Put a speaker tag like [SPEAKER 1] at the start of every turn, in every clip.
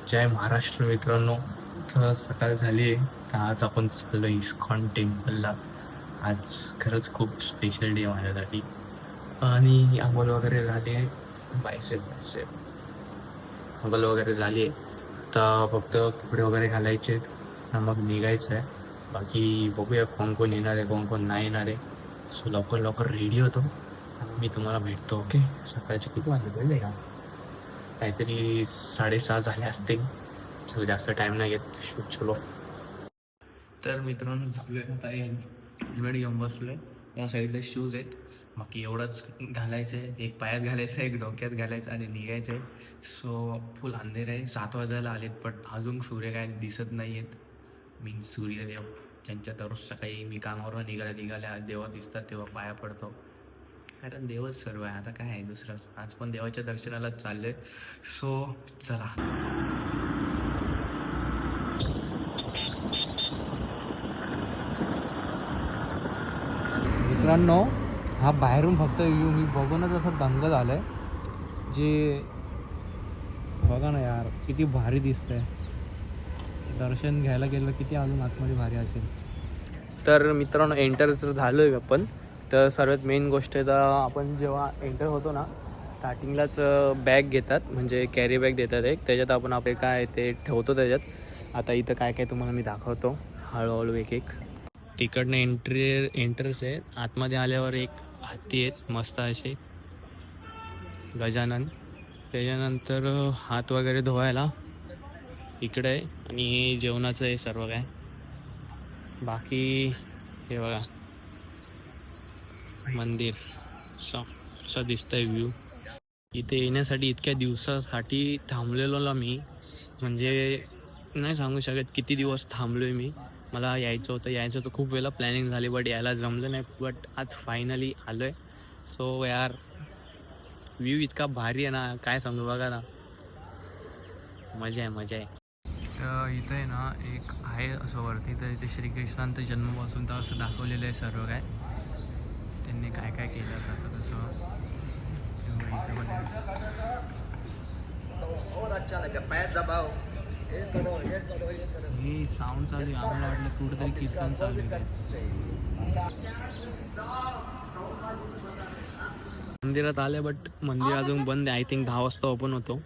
[SPEAKER 1] जय महाराष्ट्र मित्रांनो. तर सकाळ झाली आहे. तर आज आपण चाललो इस्कॉन टेम्पलला. आज खरंच खूप स्पेशल डे माझ्यासाठी. आणि अंघोळ वगैरे झाली आहे. बायसेप बायसेप अंघोळ वगैरे झाली आहे. आता फक्त कपडे वगैरे घालायचे आहेत आणि मग निघायचं आहे. बाकी बघूया कोण कोण येणार आहे, कोण कोण नाही येणार आहे. सो लवकर लवकर रेडी होतो आणि मी तुम्हाला भेटतो. ओके. सकाळचे किती वाजले कळले का? काहीतरी 6:30 झाले असतील. चलो जास्त टाईम नाही घेत. शूट चलो. तर मित्रांनो झालोय आता हेल्मेट घेऊन बसलोय. या साईडला शूज आहेत. बाकी एवढंच घालायचं आहे. एक पायात घालायचं, एक डोक्यात घालायचं आणि निघायचं आहे. सो फुल अंधेर आहे. 7 वाजायला आलेत पण अजून सूर्य काय दिसत नाही आहेत. मीन सूर्यदेव ज्यांच्या दररोज सकाळी मी कामावर निघाल्या देवा दिसतात तेव्हा पाया पडतो. कारण देवच सर्व आहे. आता काय आहे दुसरं. आज पण देवाच्या दर्शनालाच चाललंय. सो चला. मित्रांनो हा बाहेरून फक्त व्ह्यू मी बघूनच असं दंग झालंय. जे बघा ना यार किती भारी दिसतंय. दर्शन घ्यायला गेलं किती अजून आतमध्ये भारी असेल. तर मित्रांनो एंटर तर झालो आहे आपण. तर सर्वात मेन गोष्ट आहे तर आपण जेव्हा एंटर होतो ना स्टार्टिंगलाच बॅग घेतात, म्हणजे कॅरी बॅग देतात एक. त्याच्यात आपण आपले काय ते ठेवतो त्याच्यात. आता इथं काय काय तुम्हाला मी दाखवतो हळूहळू एक एक. तिकडनं एंटर्स आहे. आतमध्ये आल्यावर एक हत्ती आहेत मस्त असे गजानन. त्याच्यानंतर हात वगैरे धुवायला इकडे आहे. आणि हे जेवणाचं आहे सर्व काय. बाकी हे बघा मंदिर असं दिसतंय व्ह्यू. इथे येण्यासाठी इतक्या दिवसासाठी थांबलेलो ना मी, म्हणजे नाही सांगू शकत किती दिवस थांबलोय मी. मला यायचं होतं खूप वेळा प्लॅनिंग झाली बट यायला जमलं नाही. बट आज फायनली आलो आहे. सो यार व्ह्यू इतका भारी आहे ना काय सांगू. बघा ना मजा आहे मजा आहे. तर इथं आहे ना एक आहे असं वरती. तर इथे श्रीकृष्णांचं जन्मापासून तर असं दाखवलेलं आहे सर्व काय त्यांनी काय काय केलं तसं तसं. इथं पण हे साऊंड चालू आहे. आम्हाला वाटलं कुठेतरी कीर्तन चालू आहे. मंदिरात आले बट मंदिर अजून बंद आहे. आय थिंक 10 वाजता ओपन होतो.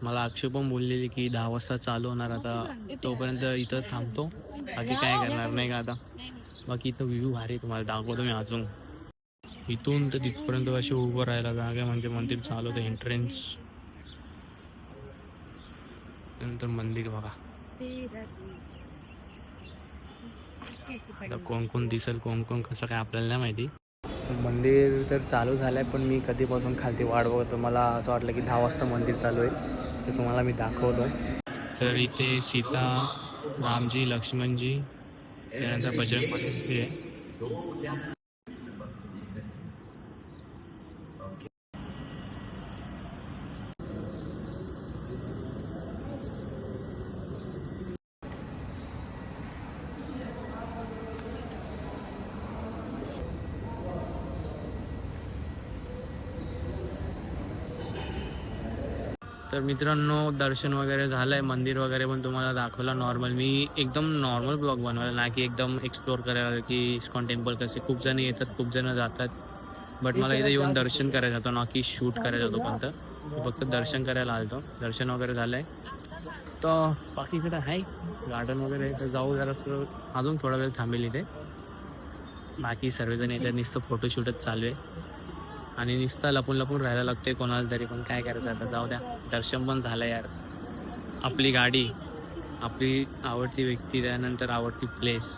[SPEAKER 1] मला अक्षय पण बोललेली की 10 वाजता चालू होणार. आता तोपर्यंत इथं थांबतो. बाकी काय करणार नाही का आता. बाकी इथं व्ह्यू भारी तुम्हाला दाखवतो मी अजून. इथून तर तिथपर्यंत असे उभं राहायला जागा म्हणजे मंदिर चालू होतं एंट्रन्स. नंतर मंदिर बघा. आता कोण कोण दिसेल कोण कोण कसं काय आपल्याला नाही माहिती. मंदिर तर चालू झालं आहे पण मी कधीपासून खालती वाट बघतो. मला असं वाटलं की 10 वाजता मंदिर चालू आहे. ते तुम्हाला मी दाखवतो. तर इथे सीता, रामजी, लक्ष्मणजी, त्यानंतर बजरंग बलीची आहे. तर मित्रांनो दर्शन वगैरे झालं आहे. मंदिर वगैरे पण तुम्हाला दाखवलं नॉर्मल. मी एकदम नॉर्मल ब्लॉग बनवला ना की एकदम एक्सप्लोअर करायला की इस्कॉन टेम्पल कसे. खूप जण येतात खूप जण जातात. बट मला इथे येऊन दर्शन करायचं होतं ना की शूट करायचं होतं. पण फक्त दर्शन करायला आलो. दर्शन वगैरे झालं आहे. तर बाकीकडे आहे गार्डन वगैरे. तर जाऊ जरासं अजून थोडा वेळ थांबेल इथे. बाकी सर्वजण येतात. नुसतं फोटोशूटच चालू आहे आणि नुसतं लपून लपून राहायला लागते कोणाला तरी. पण काय करायचं आता जाऊ द्या. दर्शन पण झालं यार. आपली गाडी, आपली आवडती व्यक्ती, त्यानंतर आवडती प्लेस.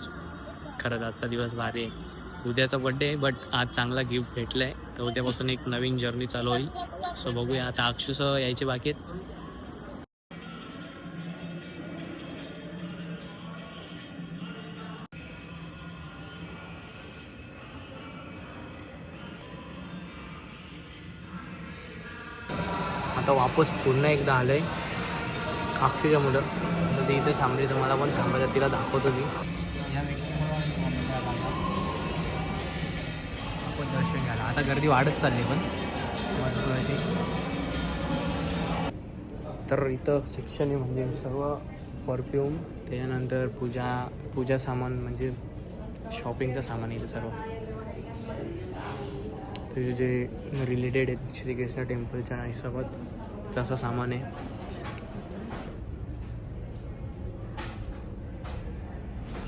[SPEAKER 1] खरंच आजचा दिवस भारी आहे. उद्याचा बड्डे आहे बट आज चांगला गिफ्ट भेटलं आहे. तर उद्यापासून एक नवीन जर्नी चालू होईल. सो बघूया आता. अक्षुसह यायचे बाकी आहेत. आता वापस पुन्हा एकदा आलं आहे अक्षयच्या मुलं. तर ती इथे थांबली तर मला पण थांबायचं. तिला दाखवतो मी या व्यक्तीमुळे आपण दर्शन घ्यायला. आता गर्दी वाढत चालली पण तर इथं सेक्शन आहे म्हणजे सर्व परफ्यूम, त्याच्यानंतर पूजा सामान म्हणजे शॉपिंगचं सामान आहे इथं सर्व. ते जे रिलेटेड आहेत श्रीकृष्ण टेम्पलच्या हिशोबात तसं सामान आहे.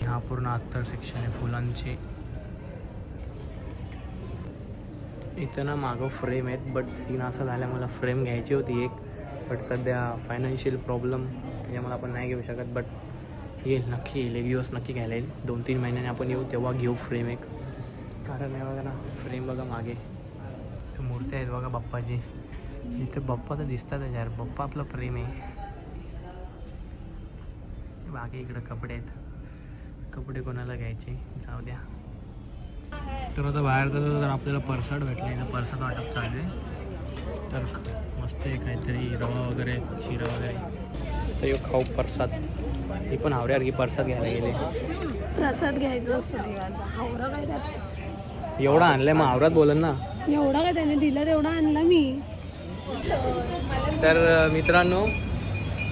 [SPEAKER 1] हा पूर्ण अत्तर सेक्शन आहे फुलांचे. इथं ना मागं फ्रेम आहेत, बट सीन असा झाला मला फ्रेम घ्यायची होती एक, बट सध्या फायनान्शियल प्रॉब्लेम त्याच्यामुळे आपण नाही घेऊ शकत. बट येईल, नक्की येईल, एक दिवस नक्की घ्यायला येईल. 2-3 महिन्याने आपण येऊ तेव्हा घेऊ फ्रेम एक. कारण हे बघा ना फ्रेम बघा मागे मूर्ती आहेत बघा बाप्पाची. इथे बाप्पा तर दिसतात यार, बाप्पा आपलं प्रेम आहे. बाकी इकडं कपडे आहेत, कपडे कोणाला घ्यायचे जाऊ द्या. तर आता बाहेर तर आपल्याला परसाद भेटला आहे, परसाद वाटप चालू आहे. तर मस्त आहे काहीतरी रवा वगैरे, शिरा वगैरे. तर खाऊ प्रसाद. ही पण आवड्यावर की प्रसाद घ्यायला गेले.
[SPEAKER 2] प्रसाद घ्यायचा असतो देवाचा. आवरा काय त्यात
[SPEAKER 1] एवढा आणलंय मग आवरात बोलन ना.
[SPEAKER 2] एवढा काय त्याने दिला तेवढा आणला मी.
[SPEAKER 1] तर मित्रांनो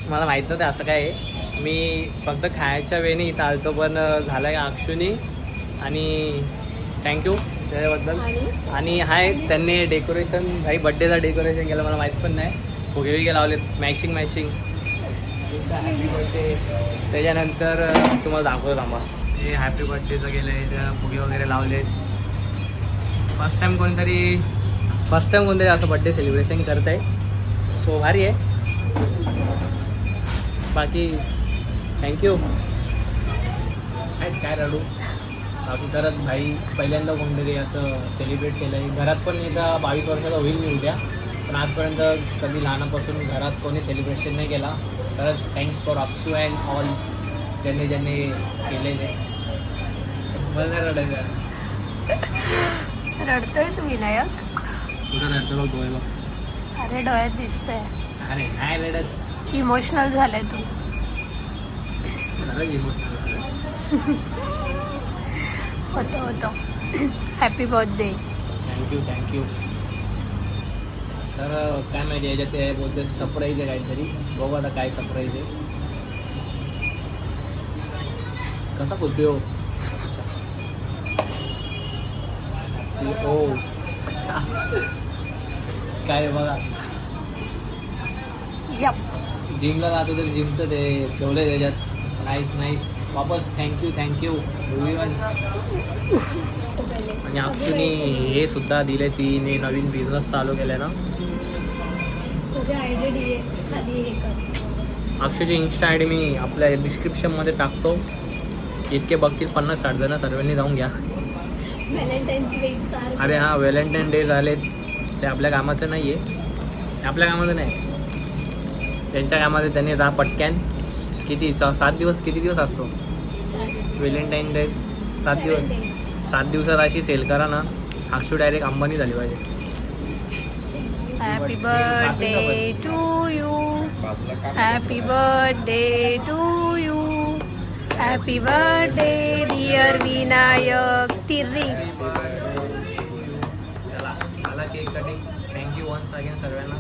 [SPEAKER 1] मला माहीत नव्हतं असं काय आहे. मी फक्त खायच्या वेळी इथं आलतो, पण झालं आहे अक्षुनी. आणि थँक्यू त्याच्याबद्दल. आणि हाय त्यांनी डेकोरेशन, भाई बड्डेचं डेकोरेशन केलं, मला माहीत पण नाही. फुगे बिगे लावलेत मॅचिंग. Happy birthday. त्याच्यानंतर तुम्हाला दाखवतो थांबा. हे हॅपी बड्डेचं गेलं आहे, त्या फुगे वगैरे लावलेत. फर्स्ट टाईम कोणतरी असं बड्डे सेलिब्रेशन करत आहे, सो भारी आहे. बाकी थँक्यू. काय रडू. बाकी करत भाई पहिल्यांदा कोणतरी असं सेलिब्रेट केलं आहे घरात. पण एकदा 22 वर्षाचा होईल मी उद्या, पण आजपर्यंत कधी लहानापासून घरात कोणी सेलिब्रेशन नाही केला. खरंच thanks for Akshu and all ज्यांनी केलेले. मला नाही रडायचं.
[SPEAKER 2] रडतोय तू विनायक.
[SPEAKER 1] तुझं रडतो बघ डोळे बघ.
[SPEAKER 2] अरे डोळ्यात दिसतंय.
[SPEAKER 1] अरे नाही रडत.
[SPEAKER 2] इमोशनल झालाय तू. होतो. Happy birthday.
[SPEAKER 1] थँक्यू. तर काय माहिती याच्यात ते बोलते सरप्राईज आहे काहीतरी. बघू आता काय सरप्राईज आहे. कसा बोलतोय हो. काय बघा जिमला जातो तर जिमचं ते ठेवलं त्याच्यात. नाईस. वापस थँक्यू एव्हरीवन. आणि अक्षुनी हे सुद्धा दिले. तिने नवीन बिझनेस चालू केलाय ना. अक्षुची इन्स्टा आय डी मी आपल्या डिस्क्रिप्शनमध्ये टाकतो. इतके बघतील 50-60 जण, सर्वांनी जाऊन घ्या. अरे हां व्हॅलेंटाईन डे झाले, ते आपल्या कामाचं नाही आहे. आपल्या कामाचं नाही, त्यांच्या कामाचं. त्यांनी जा पटक्यान. किती 7 दिवस, किती दिवस असतो व्हॅलेंटाईन डे? 7 दिवसात अशी सेल करा ना, अक्षू डायरेक्ट अंबानी झाली पाहिजे.
[SPEAKER 2] Happy birthday to you. Happy birthday to you. Happy birthday dear Vinayak Tirri.
[SPEAKER 1] चला मला cake cutting. Thank you once again सर्वांना.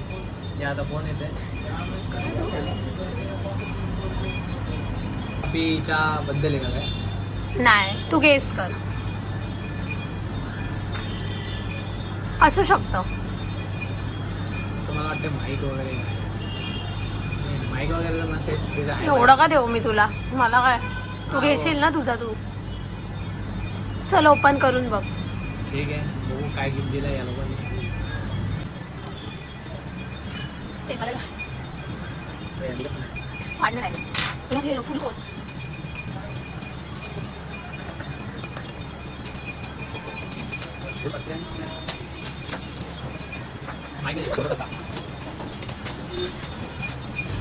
[SPEAKER 1] जे आता फोन येते हॅपीच्या बद्दल आहे का काय?
[SPEAKER 2] नाही, तू गेस कर. असू शकतं.
[SPEAKER 1] मला वाटतं माईक वगैरे नसेल.
[SPEAKER 2] एवढं का देऊ मी तुला? मला काय, तू घेशील ना तुझा तू. चल ओपन करून बघ.
[SPEAKER 1] ठीक आहे, बघू काय गिफ्ट दिलं या लोकांनी.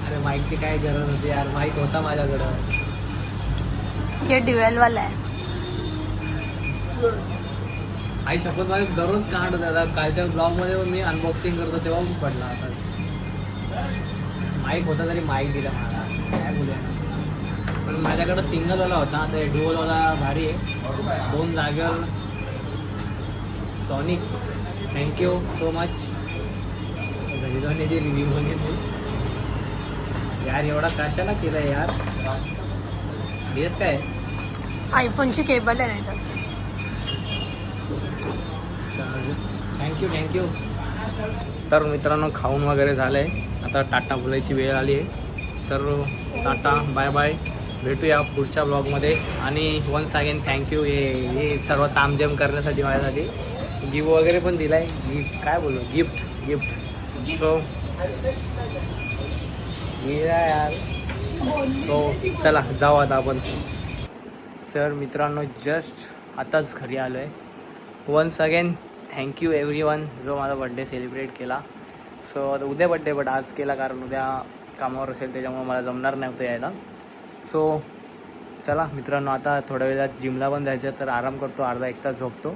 [SPEAKER 1] अरे माईकची काय गरज होती यार, माईक होता माझ्याकडं.
[SPEAKER 2] हे ड्युएलवाला आहे.
[SPEAKER 1] आई शपथ मला दररोज काढ होता. कालच्या ब्लॉगमध्ये मी अनबॉक्सिंग करतो तेव्हा मी पडला आता. माईक होता तरी माईक दिला मला, काय बोलूया. पण माझ्याकडं सिंगलवाला होता, ते ड्युअलवाला भारी आहे. 2 जागेवर सॉनिक. Thank you so much. घरी जाऊन याची रिव्ह्यू बघितली. यार एवढा कशाला केलाय यार. हेच काय
[SPEAKER 2] आयफोनची केबल आहे त्याच्यात.
[SPEAKER 1] थँक्यू. तर मित्रांनो खाऊन वगैरे झालंय, आता टाटा बोलायची वेळ आली आहे. तर टाटा बाय बाय, भेटूया पुढच्या ब्लॉगमध्ये. आणि वन्स अगेन थँक्यू हे सर्व तामझाम करण्यासाठी, माझ्यासाठी गिफ्ट वगैरे पण दिलाय. काय बोलू, गिफ्ट सो यार. सो चला जाऊ आता आपण. तर मित्रांनो जस्ट आताच घरी आलो आहे. Once again thank you everyone जो माझा बड्डे सेलिब्रेट केला. सो उद्या बड्डे बट आज केला, कारण उद्या कामावर असेल त्याच्यामुळे मला जमणार नव्हतं यायला. सो चला मित्रांनो, आता थोड्या वेळात जिमला पण जायचं, तर आराम करतो, अर्धा एक तास झोपतो,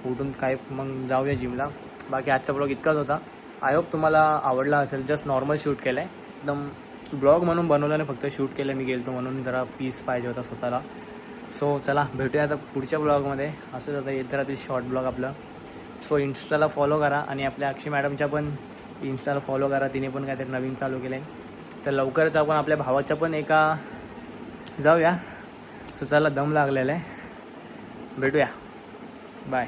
[SPEAKER 1] उठून काय मग जाऊया जिमला. बाकी आजचा ब्लॉग इतकाच होता. आय होप तुम्हाला आवडला असेल. जस्ट नॉर्मल शूट केलं आहे, एकदम ब्लॉग म्हणून बनवलं नाही, फक्त शूट केलं. मी गेलो म्हणून जरा पीस पाहिजे होता स्वतःला. सो चला भेटूया आता पुढच्या ब्लॉगमध्ये. असंच आता येत राहतील शॉर्ट ब्लॉग आपलं. सो इन्स्टाला फॉलो करा, आणि आपल्या अक्षी मॅडमच्या पण इन्स्टाला फॉलो करा, तिने पण काहीतरी नवीन चालू केलं आहे. तर लवकरच आपण आपल्या भावाच्या पण एका जाऊया. सो चला दम लागलेला आहे, भेटूया, बाय.